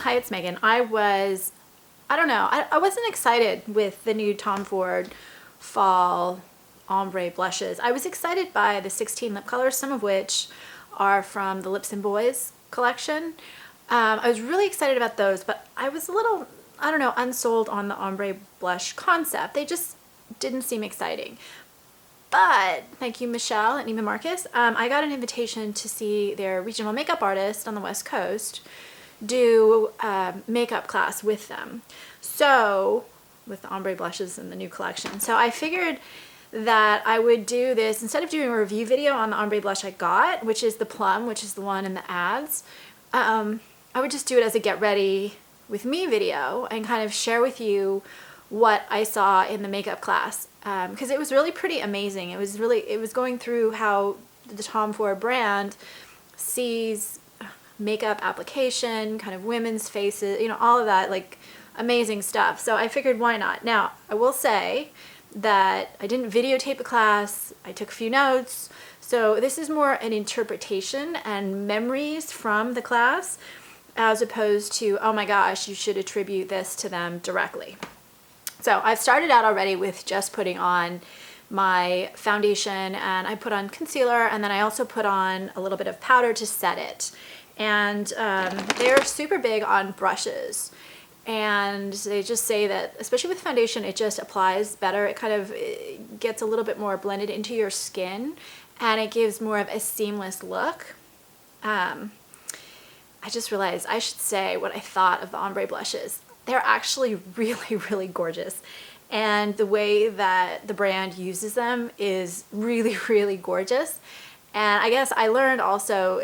Hi, it's Megan. I don't know, I wasn't excited with the new Tom Ford Fall Ombre blushes. I was excited by the 16 lip colors, some of which are from the Lips and Boys collection. I was really excited about those, but I was a little, I don't know, unsold on the ombre blush concept. They just didn't seem exciting. But thank you, Michelle and Neiman Marcus. I got an invitation to see their regional makeup artist on the West Coast do a makeup class with them. So, with the ombre blushes in the new collection. So I figured that I would do this, instead of doing a review video on the ombre blush I got, which is the Plum, which is the one in the ads, I would just do it as a get ready with me video and kind of share with you what I saw in the makeup class, because it was really pretty amazing. It was going through how the Tom Ford brand sees makeup application, kind of women's faces, you know, all of that, like amazing stuff. So I figured, why not? Now, I will say that I didn't videotape a class. I took a few notes. So this is more an interpretation and memories from the class, as opposed to, oh my gosh, you should attribute this to them directly. So I've started out already with just putting on my foundation, and I put on concealer, and then I also put on a little bit of powder to set it. And they're super big on brushes, and they just say that, especially with foundation, it just applies better. It kind of gets a little bit more blended into your skin, and it gives more of a seamless look. I just realized I should say what I thought of the ombre blushes. They're actually really, really gorgeous. And the way that the brand uses them is really, really gorgeous. And I guess I learned also,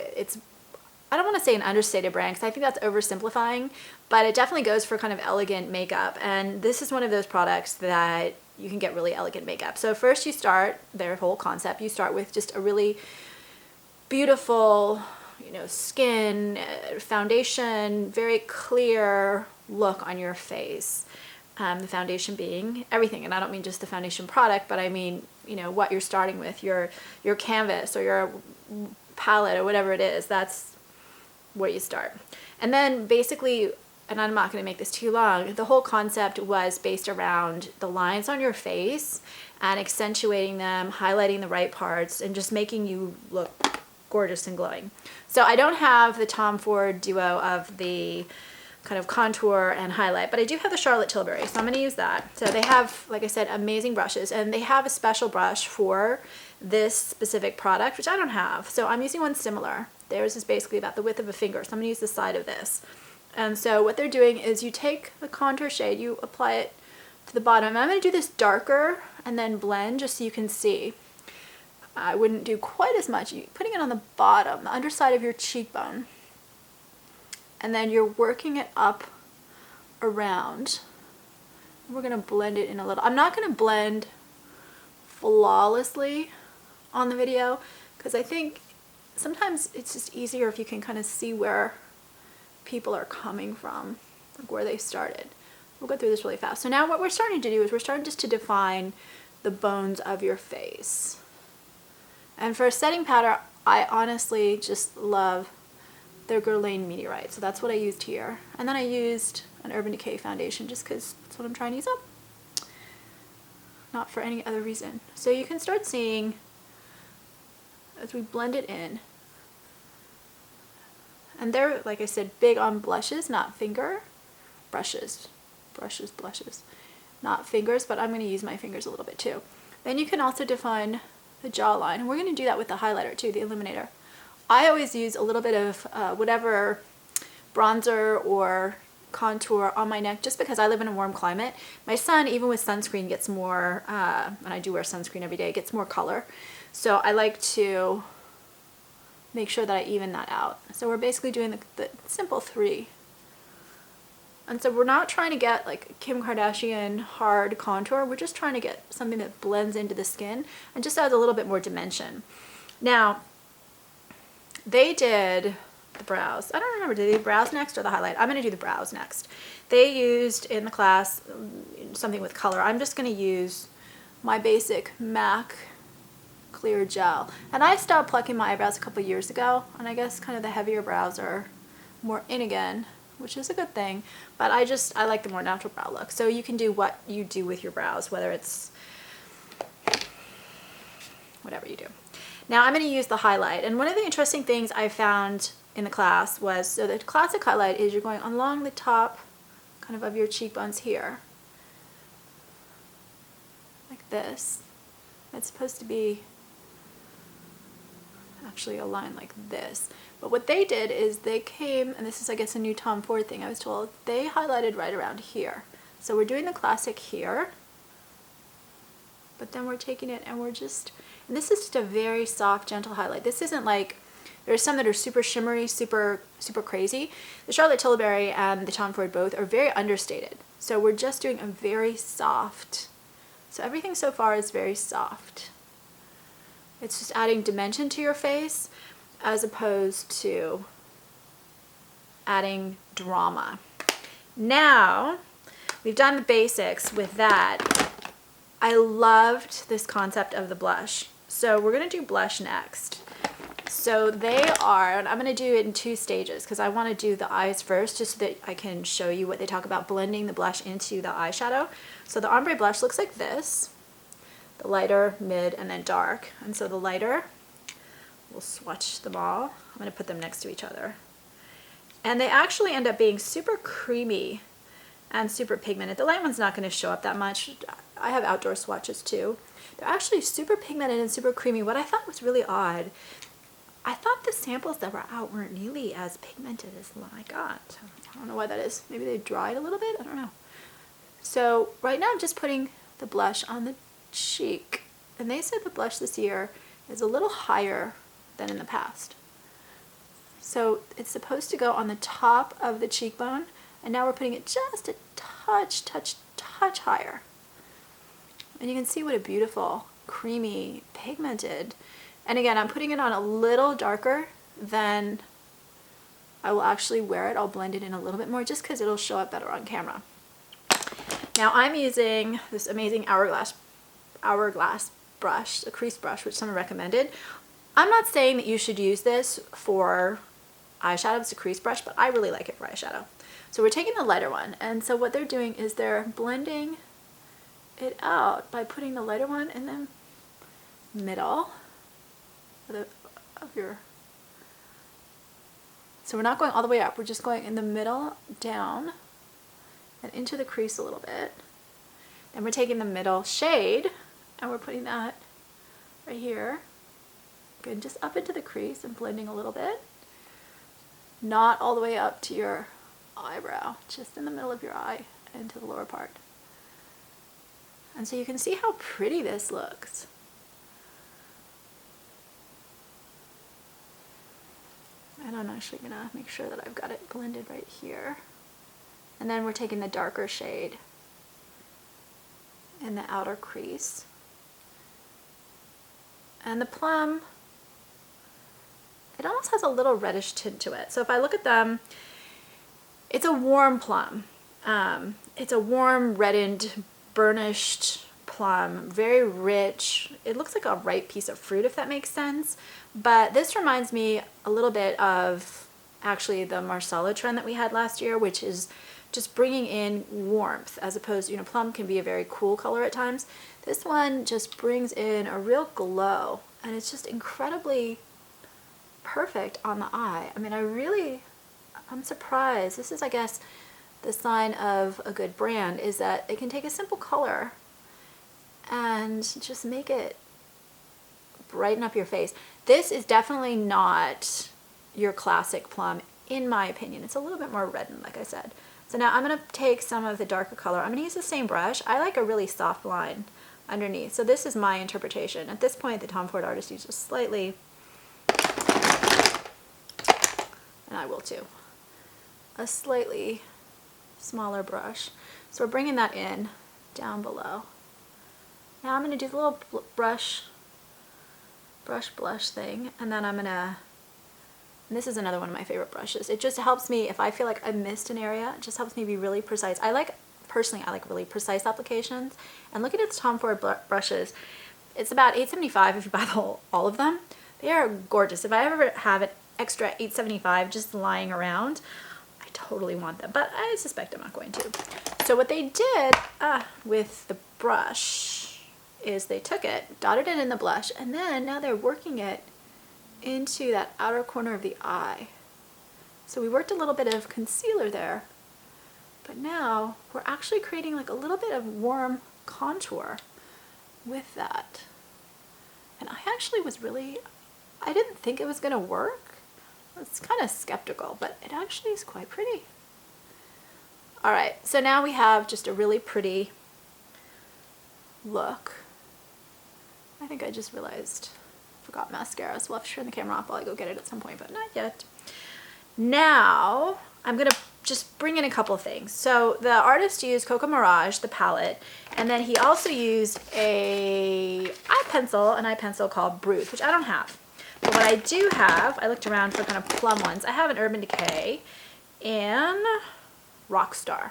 I don't want to say an understated brand, because I think that's oversimplifying, but it definitely goes for kind of elegant makeup. And this is one of those products that you can get really elegant makeup. So first you start, their whole concept, you start with just a really beautiful, you know, skin, foundation, very clear look on your face. The foundation being everything, and I don't mean just the foundation product, but I mean, you know, what you're starting with, your canvas or your palette or whatever it is, that's where you start. And then basically, and I'm not going to make this too long, the whole concept was based around the lines on your face and accentuating them, highlighting the right parts, and just making you look gorgeous and glowing. So I don't have the Tom Ford duo of the kind of contour and highlight, but I do have the Charlotte Tilbury, so I'm going to use that. So they have, like I said, amazing brushes, and they have a special brush for this specific product, which I don't have, so I'm using one similar. Theirs is basically about the width of a finger, so I'm going to use the side of this. And so what they're doing is you take the contour shade, you apply it to the bottom, and I'm going to do this darker and then blend just so you can see. I wouldn't do quite as much. You're putting it on the bottom, the underside of your cheekbone, and then you're working it up around. We're going to blend it in a little. I'm not going to blend flawlessly on the video, because I think sometimes it's just easier if you can kind of see where people are coming from, like where they started. We'll go through this really fast. So now what we're starting to do is we're starting just to define the bones of your face. And for a setting powder, I honestly just love their Guerlain Meteorite. So that's what I used here. And then I used an Urban Decay foundation just because that's what I'm trying to use up. Not for any other reason. So you can start seeing as we blend it in. And they're, like I said, big on blushes, not finger. Brushes, blushes. Not fingers, but I'm going to use my fingers a little bit too. Then you can also define the jawline. And we're going to do that with the highlighter too, the illuminator. I always use a little bit of whatever bronzer or contour on my neck, just because I live in a warm climate. My son, even with sunscreen, gets more, and I do wear sunscreen every day, gets more color. So I like to make sure that I even that out. So we're basically doing the simple 3. And so we're not trying to get like Kim Kardashian hard contour. We're just trying to get something that blends into the skin and just adds a little bit more dimension. Now, they did the brows. I don't remember, did they do brows next or the highlight? I'm going to do the brows next. They used in the class something with color. I'm just going to use my basic MAC clear gel. And I stopped plucking my eyebrows a couple years ago, and I guess kind of the heavier brows are more in again. which is a good thing, but I like the more natural brow look. So you can do what you do with your brows, whether it's whatever you do. Now I'm going to use the highlight, and one of the interesting things I found in the class was, so the classic highlight is you're going along the top kind of your cheekbones here, like this. It's supposed to be actually a line like this. But what they did is they came, and this is I guess a new Tom Ford thing I was told, they highlighted right around here. So we're doing the classic here, but then we're taking it and and this is just a very soft, gentle highlight. This isn't like, there's some that are super shimmery, super crazy. The Charlotte Tilbury and the Tom Ford both are very understated. So we're just doing a very soft, so everything so far is very soft. It's just adding dimension to your face as opposed to adding drama. Now, we've done the basics with that. I loved this concept of the blush. So we're gonna do blush next. So they are, and I'm gonna do it in 2 stages because I wanna do the eyes first just so that I can show you what they talk about blending the blush into the eyeshadow. So the ombre blush looks like this. The lighter, mid, and then dark. And so the lighter, we'll swatch them all. I'm gonna put them next to each other. And they actually end up being super creamy and super pigmented. The light one's not gonna show up that much. I have outdoor swatches too. They're actually super pigmented and super creamy. What I thought was really odd, I thought the samples that were out weren't nearly as pigmented as the one I got. I don't know why that is. Maybe they dried a little bit, I don't know. So right now I'm just putting the blush on the cheek, and they said the blush this year is a little higher than in the past. So it's supposed to go on the top of the cheekbone, and now we're putting it just a touch higher. And you can see what a beautiful, creamy, pigmented, and again, I'm putting it on a little darker than I will actually wear it. I'll blend it in a little bit more just because it'll show up better on camera. Now I'm using this amazing hourglass brush, a crease brush, which someone recommended. I'm not saying that you should use this for eyeshadow, it's a crease brush, but I really like it for eyeshadow. So we're taking the lighter one, and so what they're doing is they're blending it out by putting the lighter one in the middle of your, so we're not going all the way up, we're just going in the middle, down, and into the crease a little bit. Then we're taking the middle shade, and we're putting that right here. Good, just up into the crease and blending a little bit. Not all the way up to your eyebrow, just in the middle of your eye and to the lower part. And so you can see how pretty this looks. And I'm actually gonna make sure that I've got it blended right here. And then we're taking the darker shade in the outer crease. And the plum, it almost has a little reddish tint to it. So if I look at them, it's a warm plum. It's a warm, reddened, burnished plum, very rich. It looks like a ripe piece of fruit, if that makes sense. But this reminds me a little bit of actually the Marsala trend that we had last year, which is just bringing in warmth as opposed, you know, plum can be a very cool color at times. This one just brings in a real glow, and it's just incredibly perfect on the eye. I mean, I'm surprised. This is, I guess, the sign of a good brand, is that they can take a simple color and just make it brighten up your face. This is definitely not your classic plum, in my opinion. It's a little bit more reddened, like I said. So now I'm gonna take some of the darker color. I'm gonna use the same brush. I like a really soft line underneath. So this is my interpretation. At this point, the Tom Ford artist uses slightly, and I will too, a slightly smaller brush. So we're bringing that in down below. Now I'm gonna do the little brush blush thing, and then I'm gonna, and this is another one of my favorite brushes. It just helps me, if I feel like I missed an area, it just helps me be really precise. Personally, I like really precise applications. And looking at the Tom Ford brushes, it's about $8.75 if you buy all of them. They are gorgeous. If I ever have an extra $8.75 just lying around, I totally want them, but I suspect I'm not going to. So what they did with the brush is they took it, dotted it in the blush, and then now they're working it into that outer corner of the eye. So we worked a little bit of concealer there, but now we're actually creating like a little bit of warm contour with that. And I actually was really, I didn't think it was gonna work. I was kind of skeptical, but it actually is quite pretty. All right, so now we have just a really pretty look. I think I just realized I forgot mascara, so we'll have to turn the camera off while I go get it at some point, but not yet. Now I'm gonna just bring in a couple things. So the artist used Coco Mirage, the palette, and then he also used an eye pencil called Bruce, which I don't have. But what I do have, I looked around for kind of plum ones. I have an Urban Decay and Rockstar.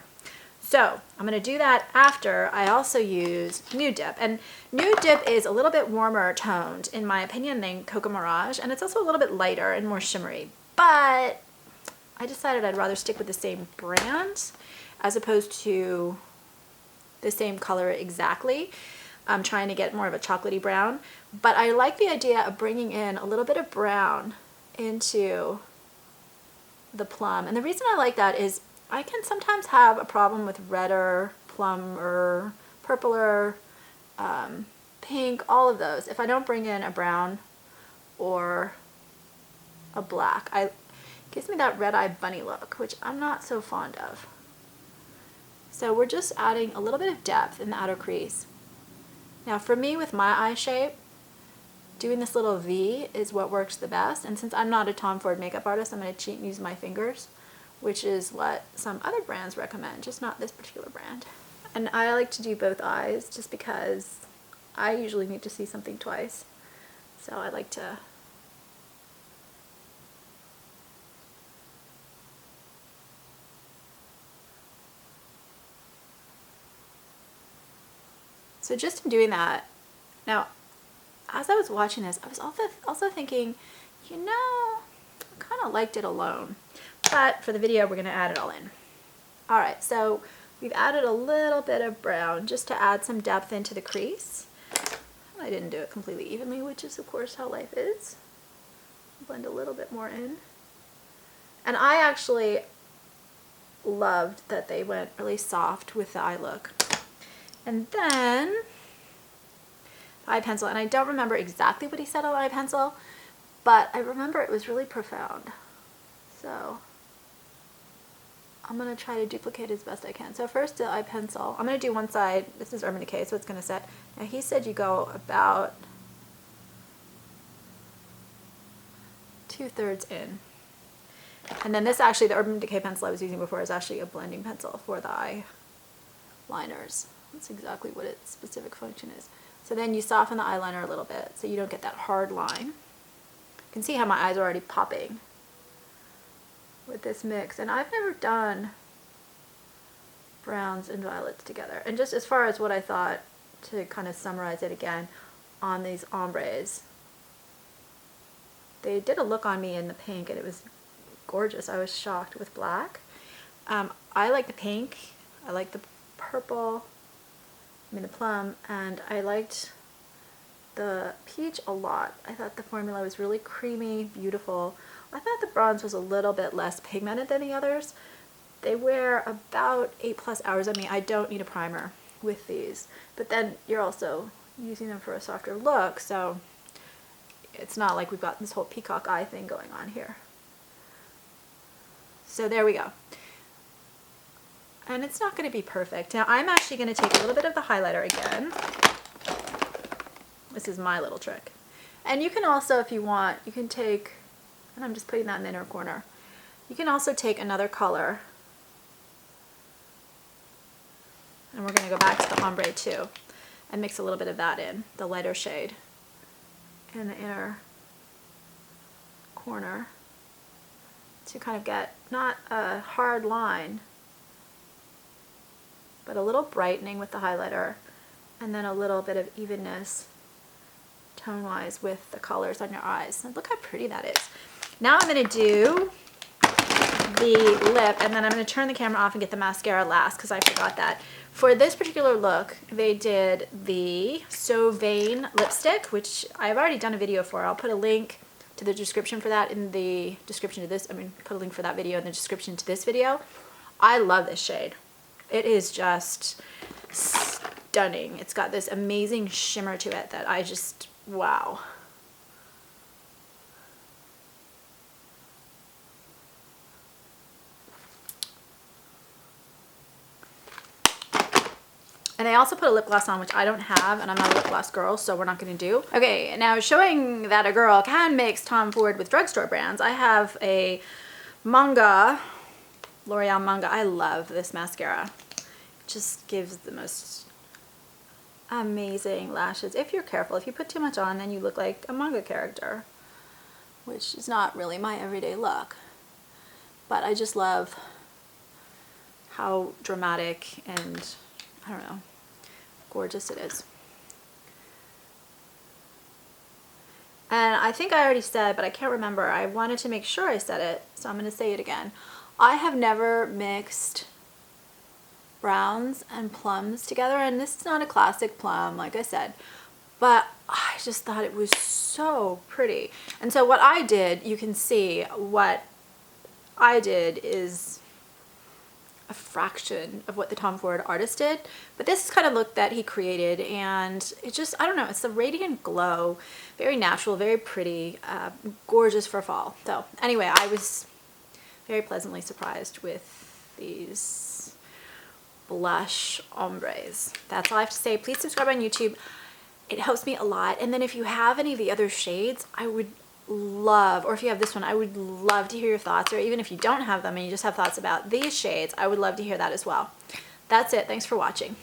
So I'm gonna do that after I also use Nude Dip. And Nude Dip is a little bit warmer toned, in my opinion, than Coco Mirage, and it's also a little bit lighter and more shimmery. But I decided I'd rather stick with the same brand as opposed to the same color exactly. I'm trying to get more of a chocolatey brown, but I like the idea of bringing in a little bit of brown into the plum. And the reason I like that is I can sometimes have a problem with redder, plum, or purpler, pink, all of those. If I don't bring in a brown or a black, it gives me that red-eyed bunny look, which I'm not so fond of. So we're just adding a little bit of depth in the outer crease. Now for me, with my eye shape, doing this little V is what works the best. And since I'm not a Tom Ford makeup artist, I'm going to cheat and use my fingers, which is what some other brands recommend, just not this particular brand. And I like to do both eyes just because I usually need to see something twice. So I like to So just in doing that, now, as I was watching this, I was also thinking, you know, I kind of liked it alone. But for the video, we're going to add it all in. All right, so we've added a little bit of brown just to add some depth into the crease. I didn't do it completely evenly, which is, of course, how life is. Blend a little bit more in. And I actually loved that they went really soft with the eye look. And then eye pencil, and I don't remember exactly what he said on eye pencil, but I remember it was really profound. So I'm going to try to duplicate as best I can. So first the eye pencil. I'm going to do one side. This is Urban Decay, so it's going to set. Now he said you go about 2/3 in. And then this actually, the Urban Decay pencil I was using before is actually a blending pencil for the eye liners. That's exactly what its specific function is. So then you soften the eyeliner a little bit so you don't get that hard line. You can see how my eyes are already popping with this mix. And I've never done browns and violets together. And just as far as what I thought, to kind of summarize it again, on these ombres, they did a look on me in the pink and it was gorgeous. I was shocked with black. I like the pink, I like the purple, the plum, and I liked the peach a lot. I thought the formula was really creamy, beautiful. I thought the bronze was a little bit less pigmented than the others. They wear about 8+ hours on me. I don't need a primer with these, but then you're also using them for a softer look, so it's not like we've got this whole peacock eye thing going on here. So there we go. And it's not going to be perfect. Now I'm actually going to take a little bit of the highlighter again. This is my little trick. And you can also, if you want, you can take, and I'm just putting that in the inner corner, you can also take another color. And we're going to go back to the ombre too and mix a little bit of that in, the lighter shade, in the inner corner to kind of get not a hard line, but a little brightening with the highlighter, and then a little bit of evenness tone-wise with the colors on your eyes. And look how pretty that is. Now I'm going to do the lip, and then I'm going to turn the camera off and get the mascara last because I forgot that. For this particular look, they did the So Vain lipstick, which I've already done a video for. I'll put a link to the description for that in the description to this. Put a link for that video in the description to this video. I love this shade. It is just stunning. It's got this amazing shimmer to it that I just, wow. And I also put a lip gloss on, which I don't have, and I'm not a lip gloss girl, so we're not going to do. Okay, now showing that a girl can mix Tom Ford with drugstore brands, I have a Manga, L'Oreal Manga. I love this mascara. It just gives the most amazing lashes. If you're careful, if you put too much on, then you look like a manga character, which is not really my everyday look. But I just love how dramatic and, I don't know, gorgeous it is. And I think I already said, but I can't remember. I wanted to make sure I said it, so I'm going to say it again. I have never mixed browns and plums together, and this is not a classic plum, like I said, but I just thought it was so pretty. And so what I did, you can see what I did is a fraction of what the Tom Ford artist did, but this is kind of look that he created, and it just, I don't know, it's the radiant glow, very natural, very pretty, gorgeous for fall. So anyway, I was very pleasantly surprised with these blush ombres. That's all I have to say. Please subscribe on YouTube. It helps me a lot. And then if you have any of the other shades, I would love, or if you have this one, I would love to hear your thoughts, or even if you don't have them and you just have thoughts about these shades, I would love to hear that as well. That's it. Thanks for watching.